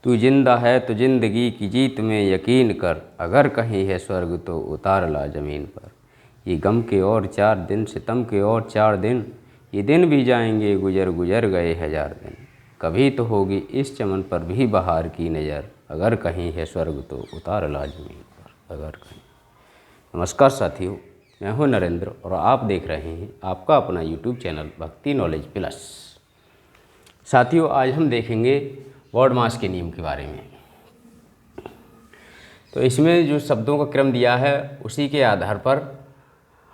तू जिंदा है तो जिंदगी की जीत में यकीन कर, अगर कहीं है स्वर्ग तो उतार ला ज़मीन पर। ये गम के और 4 दिन, सितम के और 4 दिन, ये दिन भी जाएंगे गुजर गुजर गए 1000 दिन। कभी तो होगी इस चमन पर भी बहार की नज़र, अगर कहीं है स्वर्ग तो उतार ला ज़मीन पर, अगर कहीं। नमस्कार साथियों, मैं हूं नरेंद्र और आप देख रहे हैं आपका अपना YouTube चैनल भक्ति नॉलेज प्लस। साथियों, आज हम देखेंगे वर्डमास के नियम के बारे में। तो इसमें जो शब्दों का क्रम दिया है उसी के आधार पर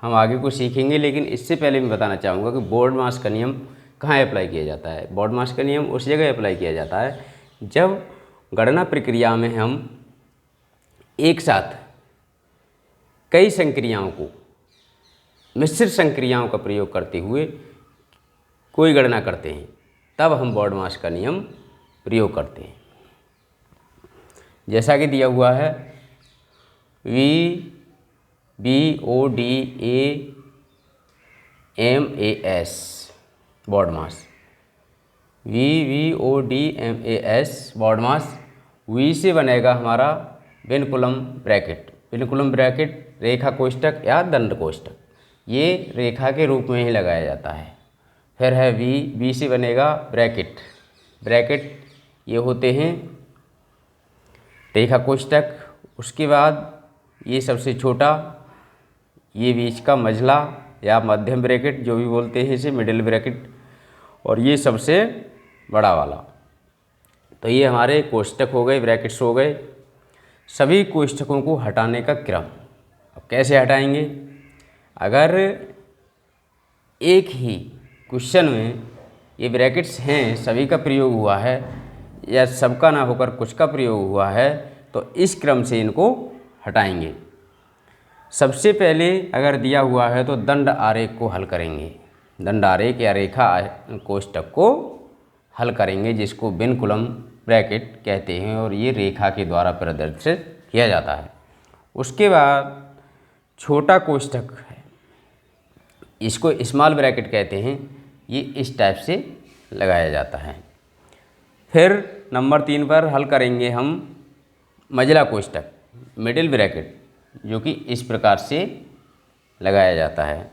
हम आगे को सीखेंगे, लेकिन इससे पहले मैं बताना चाहूँगा कि वर्डमास का नियम कहाँ अप्लाई किया जाता है। वर्डमास का नियम उस जगह अप्लाई किया जाता है जब गणना प्रक्रिया में हम एक साथ कई संक्रियाओं को, मिश्रित संक्रियाओं का प्रयोग करते हुए कोई गणना करते हैं, तब हम वर्डमास का नियम प्रयोग करते हैं। जैसा कि दिया हुआ है VBODAMAS वर्डमास, VBODMAS वर्डमास। वी से बनेगा हमारा विनकुलम ब्रैकेट। विनकुलम ब्रैकेट रेखा कोष्ठक या दंड कोष्ठक, ये रेखा के रूप में ही लगाया जाता है। फिर है बी से बनेगा ब्रैकेट। ब्रैकेट ये होते हैं रेखा कोष्ठक। उसके बाद ये सबसे छोटा, ये बीच का मझला या मध्यम ब्रैकेट जो भी बोलते हैं इसे, मिडिल ब्रैकेट, और ये सबसे बड़ा वाला। तो ये हमारे कोष्ठक हो गए, ब्रैकेट्स हो गए। सभी कोष्ठकों को हटाने का क्रम। अब कैसे हटाएंगे? अगर एक ही क्वेश्चन में ये ब्रैकेट्स हैं, सभी का प्रयोग हुआ है, या सबका ना होकर कुछ का प्रयोग हुआ है, तो इस क्रम से इनको हटाएंगे। सबसे पहले अगर दिया हुआ है तो दंड आरेख को हल करेंगे। दंड आरेख या रेखा कोष्ठक को हल करेंगे, जिसको विनकुलम ब्रैकेट कहते हैं, और ये रेखा के द्वारा प्रदर्शित किया जाता है। उसके बाद छोटा कोष्ठक है, इसको स्मॉल ब्रैकेट कहते हैं, ये इस टाइप से लगाया जाता है। फिर नंबर 3 पर हल करेंगे हम मझला कोष्ठक, मिडिल ब्रैकेट, जो कि इस प्रकार से लगाया जाता है।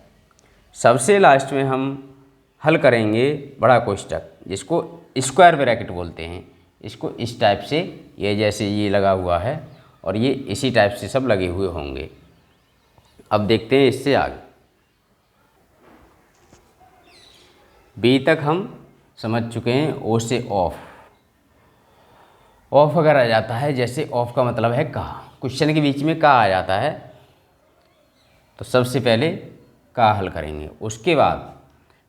सबसे लास्ट में हम हल करेंगे बड़ा कोष्ठक, जिसको स्क्वायर ब्रैकेट बोलते हैं। इसको इस टाइप से, ये जैसे ये लगा हुआ है और ये इसी टाइप से सब लगे हुए होंगे। अब देखते हैं इससे आगे। बी तक हम समझ चुके हैं। ओ से ऑफ। ऑफ अगर आ जाता है, जैसे ऑफ का मतलब है का, क्वेश्चन के बीच में का आ जाता है, तो सबसे पहले का हल करेंगे। उसके बाद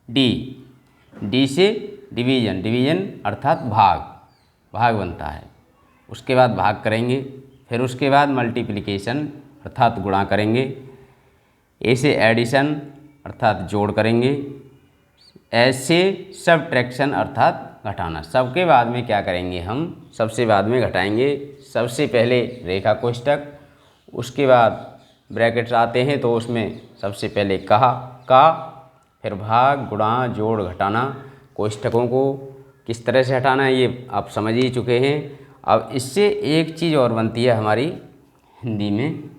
डी से डिवीजन, डिवीजन अर्थात भाग, भाग बनता है। उसके बाद भाग करेंगे। फिर उसके बाद मल्टीप्लिकेशन अर्थात गुणा करेंगे। ए से एडिशन अर्थात जोड़ करेंगे। एस से सबट्रैक्शन अर्थात घटाना। सबके बाद में क्या करेंगे हम? सबसे बाद में घटाएंगे। सबसे पहले रेखा कोष्ठक, उसके बाद ब्रैकेट्स आते हैं, तो उसमें सबसे पहले का, फिर भाग, गुणा, जोड़, घटाना। कोष्ठकों को किस तरह से हटाना है ये आप समझ ही चुके हैं। अब इससे एक चीज़ और बनती है हमारी हिंदी में,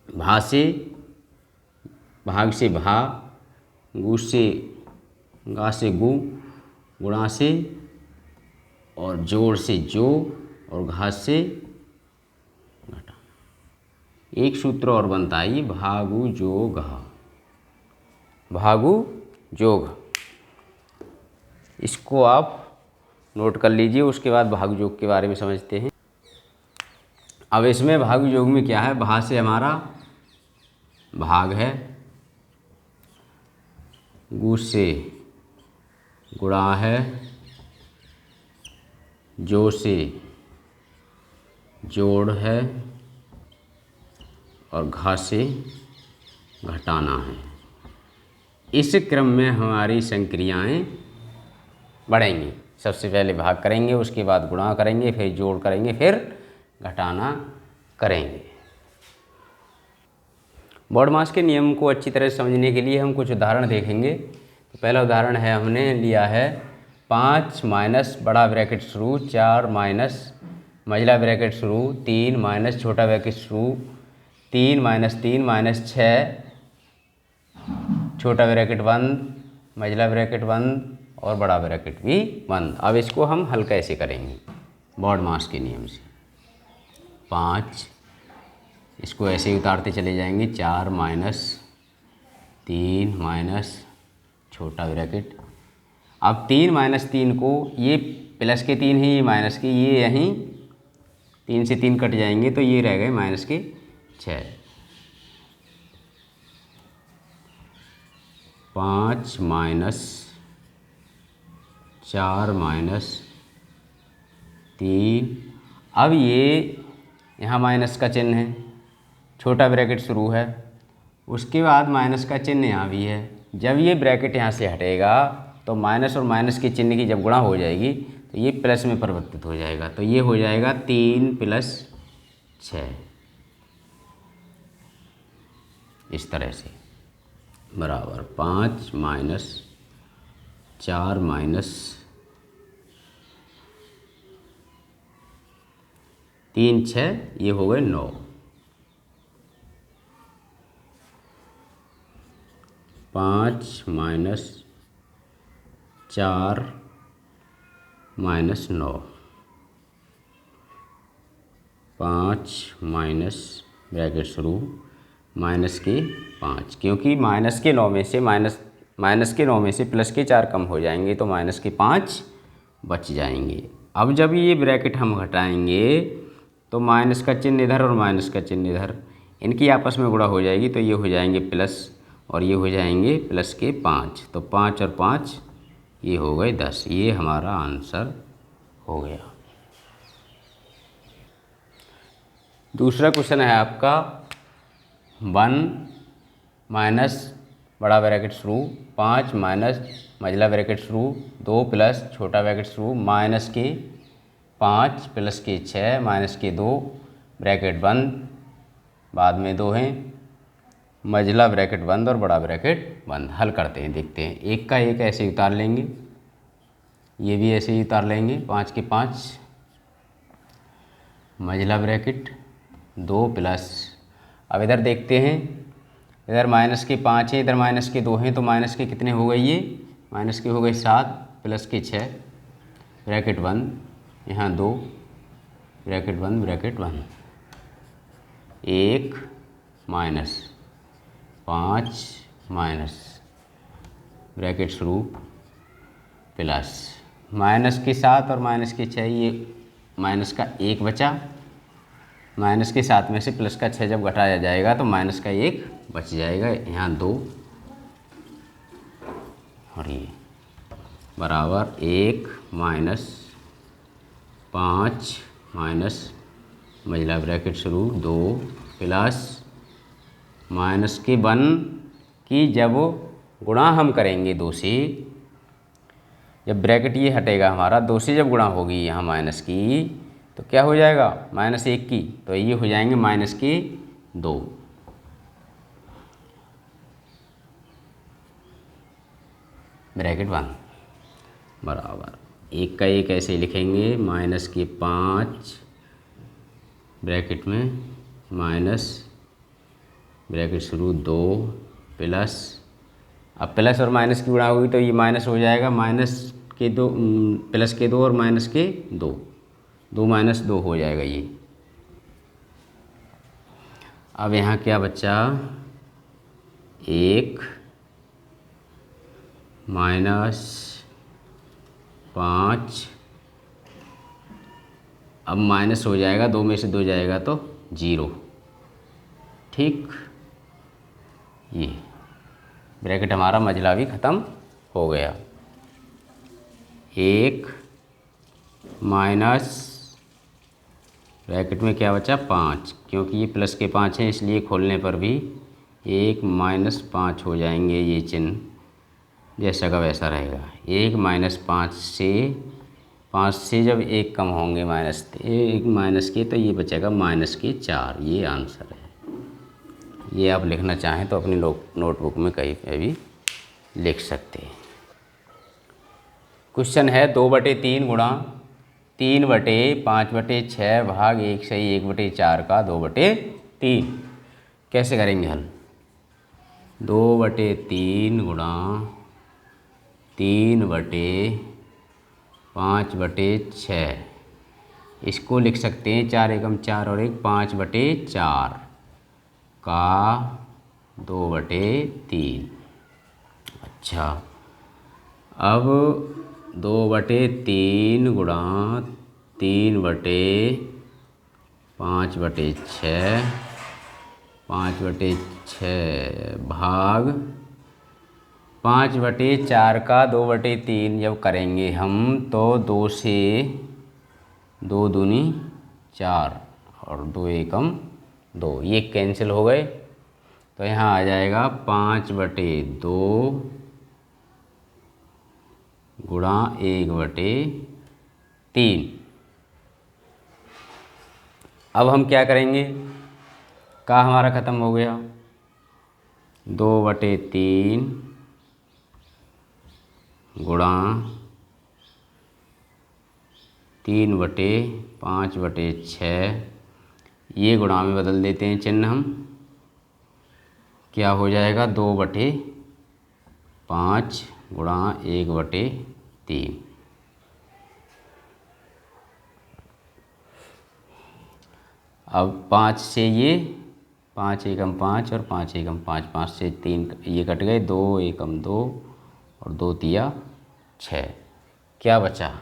भाग से भा, गु से गा से गु, गुणा से और जोड़ से जो, और घास से घटा। एक सूत्र और बनता है ये, भागु जोग, भागु जोग। इसको आप नोट कर लीजिए। उसके बाद भागु जोग के बारे में समझते हैं। अब इसमें भागु जोग में क्या है? भा से हमारा भाग है, गु से गुणा है, जो से जोड़ है, और घा से घटाना है। इस क्रम में हमारी संक्रियाएं बढ़ेंगी। सबसे पहले भाग करेंगे, उसके बाद गुणा करेंगे, फिर जोड़ करेंगे, फिर घटाना करेंगे। वर्डमास के नियम को अच्छी तरह समझने के लिए हम कुछ उदाहरण देखेंगे। तो पहला उदाहरण है, हमने लिया है 5 माइनस बड़ा ब्रैकेट शुरू, 4 माइनस मझला ब्रैकेट शुरू, 3 माइनस छोटा ब्रैकेट शुरू, 3 माइनस 3 माइनस 6 छोटा ब्रैकेट बंद, मझला ब्रैकेट बंद और बड़ा ब्रैकेट भी बंद। अब इसको हम हल कैसे करेंगे बॉडमास के नियम से। 5 इसको ऐसे ही उतारते चले जाएंगे, 4 माइनस 3 माइनस छोटा ब्रैकेट। अब 3 माइनस 3 को, ये प्लस के 3 है, ये माइनस के, ये यहीं 3 से 3 कट जाएंगे तो ये रह गए माइनस के 6। 5 माइनस 4 माइनस 3। अब ये यहाँ माइनस का चिन्ह है, छोटा ब्रैकेट शुरू है, उसके बाद माइनस का चिन्ह यहाँ भी है। जब ये ब्रैकेट यहाँ से हटेगा तो माइनस और माइनस के चिन्ह की जब गुणा हो जाएगी तो ये प्लस में परिवर्तित हो जाएगा, तो ये हो जाएगा 3 प्लस 6, इस तरह से बराबर 5 माइनस 4 माइनस 3 6, ये हो गए 9। 5 माइनस 4 माइनस 9, 5 माइनस ब्रैकेट शुरू माइनस के 5, क्योंकि माइनस के 9 में से माइनस के 9 में से प्लस के 4 कम हो जाएंगे तो माइनस के 5 बच जाएंगे। अब जब ये ब्रैकेट हम घटाएंगे तो माइनस का चिन्ह इधर और माइनस का चिन्ह इधर, इनकी आपस में गुणा हो जाएगी तो ये हो जाएंगे प्लस और ये हो जाएंगे प्लस के 5, तो 5 और 5 ये हो गए 10। ये हमारा आंसर हो गया। दूसरा क्वेश्चन है आपका 1 माइनस बड़ा ब्रैकेट शुरू, 5 माइनस मझला ब्रैकेट शुरू, 2 प्लस छोटा ब्रैकेट शुरू, माइनस के 5 प्लस के 6 माइनस के 2 ब्रैकेट बंद, बाद में 2 हैं, मझला ब्रैकेट बंद और बड़ा ब्रैकेट बंद। हल करते हैं, देखते हैं। एक का एक ऐसे ही उतार लेंगे, ये भी ऐसे ही उतार लेंगे, 5 के 5 मझला ब्रैकेट 2 प्लस, अब इधर देखते हैं, इधर माइनस के 5 है, इधर माइनस के 2 हैं, तो माइनस के कितने हो गए, ये माइनस के हो गए 7 प्लस के 6 ब्रैकेट बंद, यहाँ 2 ब्रैकेट बंद, 1 माइनस 5 माइनस ब्रैकेट शुरू प्लस माइनस के 7 और माइनस के 6, ये माइनस का 1 बचा, माइनस के 7 में से प्लस का 6 जब घटाया जाएगा तो माइनस का 1 बच जाएगा, यहाँ 2 और ये बराबर 1 माइनस 5 माइनस मझला ब्रैकेट शुरू 2 प्लस माइनस के 1 की जब गुणा हम करेंगे 2 से, जब ब्रैकेट ये हटेगा हमारा, 2 से जब गुणा होगी यहाँ माइनस की तो क्या हो जाएगा -1 की, तो ये हो जाएंगे माइनस के 2। ब्रैकेट बंद बराबर 1 का 1 ऐसे ही लिखेंगे, माइनस के 5 ब्रैकेट में माइनस ब्रैकेट शुरू 2 प्लस, अब प्लस और माइनस की गुणा होगी तो ये माइनस हो जाएगा, माइनस के 2 प्लस के 2 और माइनस के 2, 2 माइनस 2 हो जाएगा ये। अब यहाँ क्या बचा, 1 माइनस 5, अब माइनस हो जाएगा, 2 में से 2 जाएगा तो 0, ठीक। ये ब्रैकेट हमारा मझला भी ख़त्म हो गया। 1 माइनस ब्रैकेट में क्या बचा 5, क्योंकि ये प्लस के 5 हैं इसलिए खोलने पर भी 1 माइनस 5 हो जाएंगे, ये चिन्ह जैसा का वैसा रहेगा। 1 माइनस 5 से जब 1 कम होंगे एक माइनस के, तो ये बचेगा माइनस के 4। ये आंसर है। ये आप लिखना चाहें तो अपनी नोटबुक में कहीं पे भी लिख सकते हैं। क्वेश्चन है 2/3 गुणा 3/5/6 भाग 1/1/4 का 2/3। कैसे करेंगे हल? 2/3 गुणा 3/5/6, इसको लिख सकते हैं 4 एकम 4 और 1 5/4 का 2/3। अच्छा, अब 2/3 गुणा 3/5/6 5/6 भाग 5/4 का 2/3 जब करेंगे हम तो 2 से 2 दूनी 4 और 2 एकम 2, ये कैंसिल हो गए। तो यहाँ आ जाएगा 5/2 गुणा 1/3। अब हम क्या करेंगे? का हमारा ख़त्म हो गया। 2/3 गुणा 3/5/6, ये गुणा में बदल देते हैं चिन्ह हम। क्या हो जाएगा? 2/5 गुणा 1/3। अब 5 से ये 5 एकम 5 और 5 एकम 5, 5 से 3 ये कट गए, 2 एकम 2 और 2 तिया 6। क्या बचा?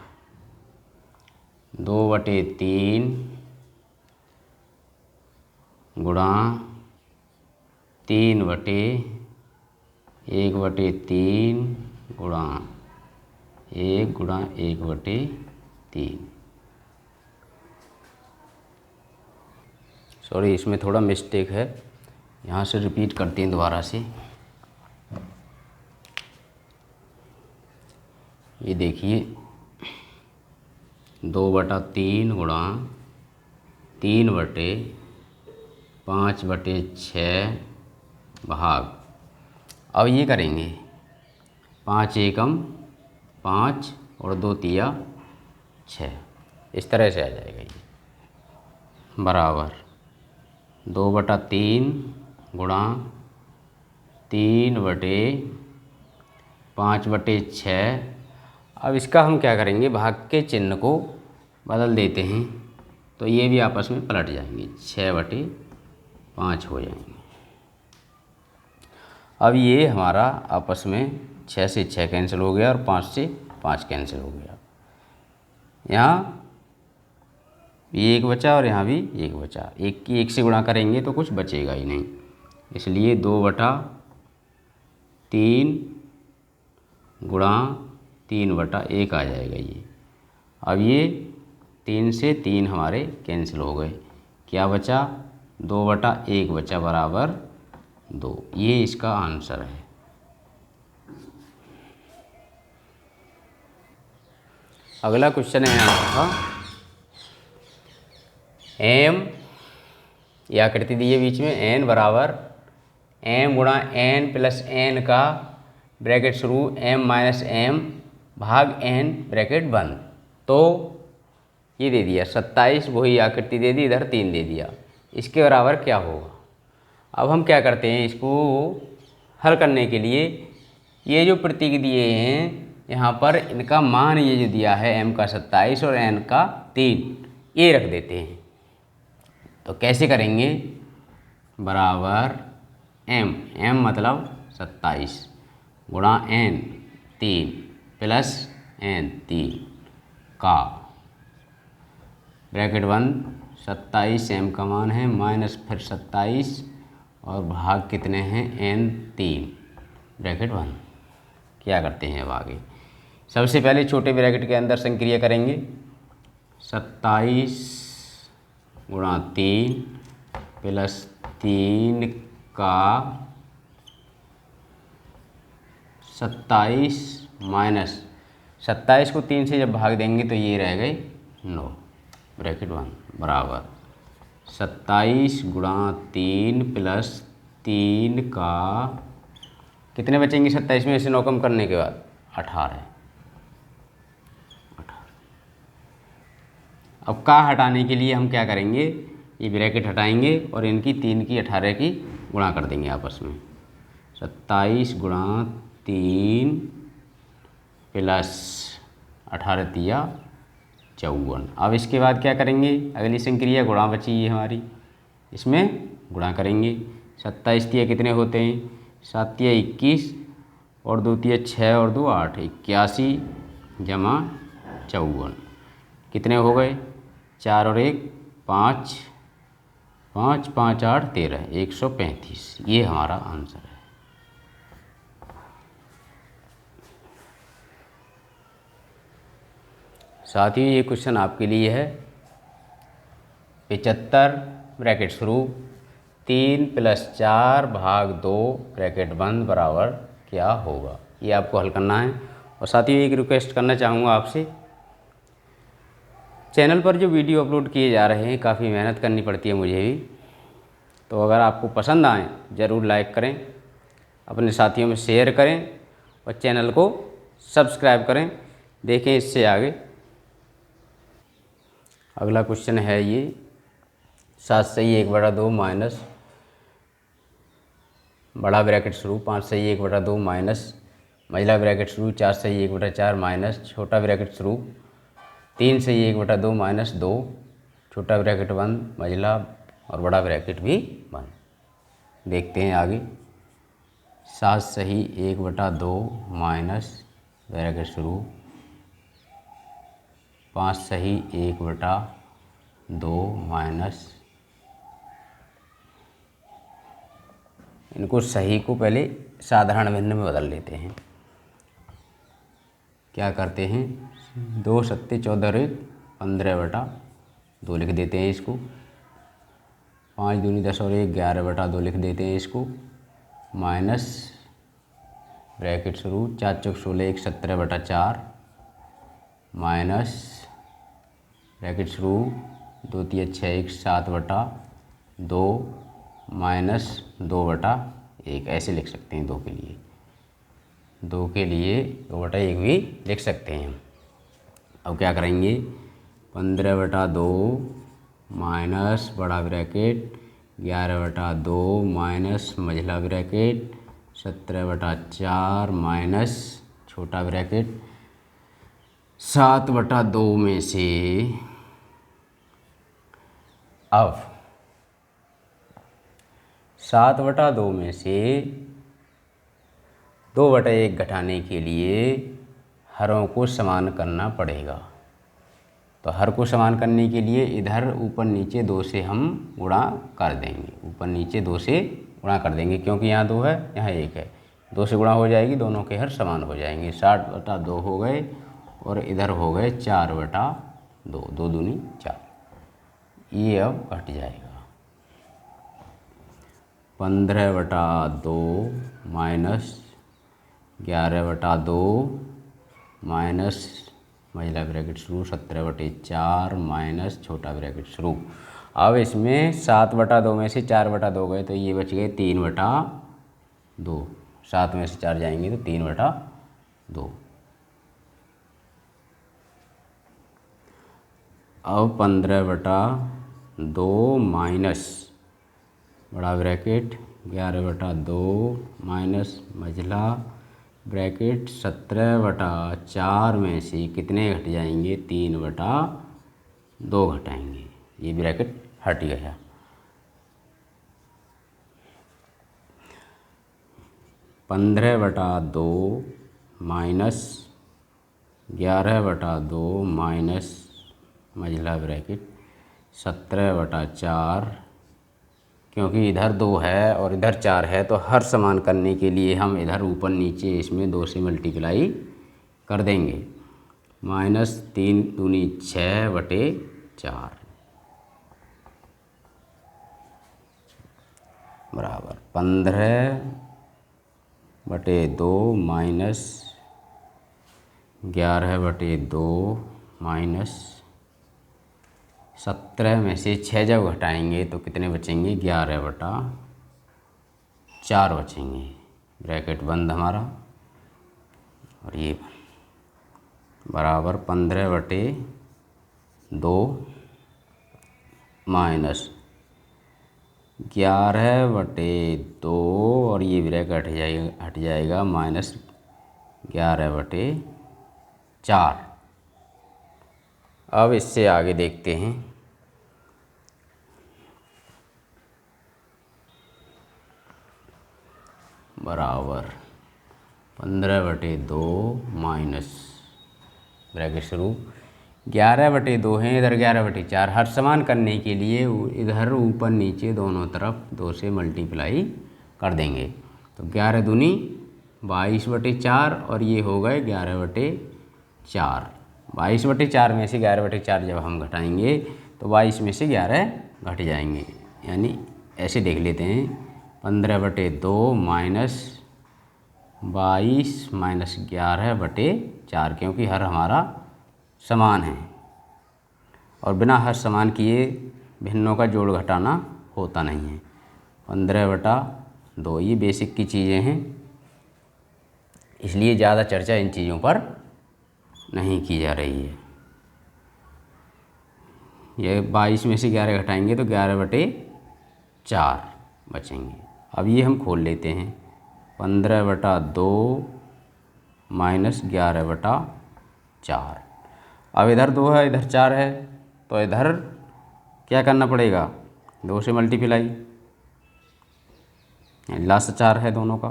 2/3 गुणा 3/1/3 गुणा 1 गुणा 1/3। सॉरी, इसमें थोड़ा मिस्टेक है, यहाँ से रिपीट करते हैं दोबारा से। ये देखिए 2/3 गुणा 3/5/6 भाग, अब ये करेंगे 5 एकम 5 और 2 तिया 6, इस तरह से आ जाएगा ये, बराबर 2/3 गुणा 3/5/6। अब इसका हम क्या करेंगे? भाग के चिन्ह को बदल देते हैं, तो ये भी आपस में पलट जाएंगे, 6/5 हो जाएंगे। अब ये हमारा आपस में 6 से 6 कैंसिल हो गया और 5 से 5 कैंसिल हो गया। यहाँ ये 1 बचा और यहाँ भी 1 बचा। 1 की 1 से गुणा करेंगे तो कुछ बचेगा ही नहीं, इसलिए 2/3 गुणा 3/1 आ जाएगा ये। अब ये 3 से 3 हमारे कैंसिल हो गए, क्या बचा? 2/1 बचा, बराबर 2। ये इसका आंसर है। अगला क्वेश्चन है यहाँ था m, यह आकृति दी है बीच में, n बराबर m गुणा n प्लस n का ब्रैकेट शुरू m माइनस m भाग n ब्रैकेट बंद। तो ये दे दिया 27, वही आकृति दे दी, इधर 3 दे दिया, इसके बराबर क्या होगा? अब हम क्या करते हैं, इसको हल करने के लिए ये जो प्रतीक दिए हैं यहाँ पर, इनका मान ये जो दिया है m का 27 और n का 3, ये रख देते हैं। तो कैसे करेंगे? बराबर m मतलब 27 गुणा n 3 प्लस n 3 का ब्रैकेट बंद, 27 m का मान है, माइनस फिर 27 और भाग कितने हैं? n 3 ब्रैकेट बंद। क्या करते हैं अब आगे? सबसे पहले छोटे ब्रैकेट के अंदर संक्रिया करेंगे, 27 गुणा 3 प्लस 3 का 27 माइनस 27 को 3 से जब भाग देंगे तो ये रह गए 9 ब्रैकेट बंद, बराबर 27 गुणा 3 प्लस 3 का कितने बचेंगे? 27 में से 9 कम करने के बाद 18, अब का हटाने के लिए हम क्या करेंगे, ये ब्रैकेट हटाएंगे और इनकी 3 की 18 की गुणा कर देंगे आपस में। 27 गुणा 3 प्लस 18 तिया 54। अब इसके बाद क्या करेंगे, अगली संक्रिया गुणा बची है हमारी, इसमें गुणा करेंगे। 27 तिया कितने होते हैं, 7 तिया 21 और 2 तिया 6 और 2 8, 81 जमा 54 कितने हो गए, 4 और 1 5, 5 5 8 13, 135। ये हमारा आंसर है। साथ ही ये क्वेश्चन आपके लिए है। 75 ब्रैकेट शुरू 3 + 4 भाग 2 ब्रैकेट बंद बराबर क्या होगा, ये आपको हल करना है। और साथ ही एक रिक्वेस्ट करना चाहूँगा आपसे, चैनल पर जो वीडियो अपलोड किए जा रहे हैं काफ़ी मेहनत करनी पड़ती है मुझे भी, तो अगर आपको पसंद आए ज़रूर लाइक करें, अपने साथियों में शेयर करें और चैनल को सब्सक्राइब करें। देखें इससे आगे। अगला क्वेश्चन है ये 7 सही 1/2 माइनस बड़ा ब्रैकेट शुरू 5 सही 1/2 माइनस मझला ब्रैकेट शुरू 4 सही 1/4 माइनस छोटा ब्रैकेट शुरू 3 सही 1/2 माइनस 2 छोटा ब्रैकेट बंद मझला और बड़ा ब्रैकेट भी बंद। देखते हैं आगे। 7 सही 1/2 माइनस ब्रैकेट शुरू 5 सही 1/2 माइनस, इनको सही को पहले साधारण भिन्न में बदल लेते हैं। क्या करते हैं, 2 सत्ते 14 और 1 15/2 लिख देते हैं इसको। 5 दूनी 10 और 1 11/2 लिख देते हैं इसको। माइनस ब्रैकेट शुरू 4 चौक 16 1 17/4 माइनस ब्रैकेट शुरू 2 तिया 6 1 7/2 माइनस 2/1 ऐसे लिख सकते हैं। 2 के लिए 2/1 भी लिख सकते हैं। अब क्या करेंगे, 15/2 माइनस बड़ा ब्रैकेट 11/2 माइनस मझला ब्रैकेट 17/4 माइनस छोटा ब्रैकेट 7/2 में से अब 7/2 में से 2/1 घटाने के लिए हरों को समान करना पड़ेगा। तो हर को समान करने के लिए इधर ऊपर नीचे 2 से हम गुणा कर देंगे, ऊपर नीचे 2 से गुणा कर देंगे, क्योंकि यहाँ 2 है यहाँ 1 है। 2 से गुणा हो जाएगी, दोनों के हर समान हो जाएंगे। 60/2 हो गए और इधर हो गए 4/2, 2 दूनी 4। ये अब घट जाएगा। 15/2 माइनस 11/2 माइनस मझला ब्रैकेट शुरू 17/4 माइनस छोटा ब्रैकेट शुरू। अब इसमें 7/2 में से 4/2 गए तो ये बच गए 3/2। 7 में से 4 जाएंगे तो 3/2। अब 15/2 माइनस बड़ा ब्रैकेट 11/2 माइनस मझला ब्रैकेट 17/4 में से कितने घट जाएंगे, 3/2 घटाएंगे। ये ब्रैकेट हट गया। 15/2 माइनस 11/2 माइनस मझला ब्रैकेट 17/4, क्योंकि इधर 2 है और इधर 4 है तो हर समान करने के लिए हम इधर ऊपर नीचे इसमें 2 से मल्टीप्लाई कर देंगे। माइनस 3 दूनी 6/4 बराबर 15/2 माइनस 11/2 माइनस 17 में से 6 जब घटाएंगे तो कितने बचेंगे, 11/4 बचेंगे। ब्रैकेट बंद हमारा और ये बराबर 15/2 माइनस 11/2 और ये ब्रैकेट हट जाएगा -11/4। अब इससे आगे देखते हैं। बराबर 15/2 माइनस ब्रैकेट शुरू 11/2 है, इधर 11/4। हर समान करने के लिए इधर ऊपर नीचे दोनों तरफ 2 से मल्टीप्लाई कर देंगे। तो 11 दूनी 22/4 और ये हो गए 11/4। 22/4 में से 11/4 जब हम घटाएंगे तो 22 में से 11 घट जाएंगे। यानी ऐसे देख लेते हैं 15/2 माइनस 22 माइनस 11/4, क्योंकि हर हमारा समान है और बिना हर समान किए भिन्नों का जोड़ घटाना होता नहीं है। 15/2 ये बेसिक की चीज़ें हैं, इसलिए ज़्यादा चर्चा इन चीज़ों पर नहीं की जा रही है। ये 22 में से 11 घटाएंगे तो 11/4 बचेंगे। अब ये हम खोल लेते हैं 15/2 माइनस 11/4। अब इधर 2 है, इधर 4 है, तो इधर क्या करना पड़ेगा, 2 से मल्टीप्लाई, लास्ट 4 है दोनों का।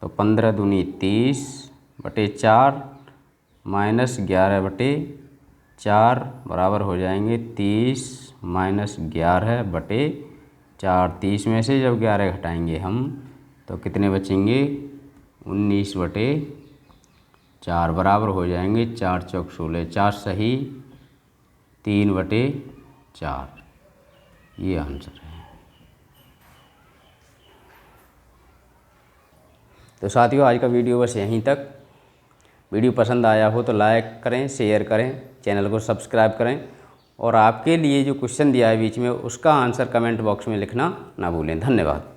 तो 15 दूनी 30/4 माइनस 11/4 बराबर हो जाएंगे 30 माइनस 11/4। 30 में से जब 11 घटाएंगे हम तो कितने बचेंगे, 19/4 बराबर हो जाएंगे 4 चौक 16, 4 सही 3/4। ये आंसर है। तो साथियों आज का वीडियो बस यहीं तक। वीडियो पसंद आया हो तो लाइक करें, शेयर करें, चैनल को सब्सक्राइब करें और आपके लिए जो क्वेश्चन दिया है बीच में उसका आंसर कमेंट बॉक्स में लिखना ना भूलें। धन्यवाद।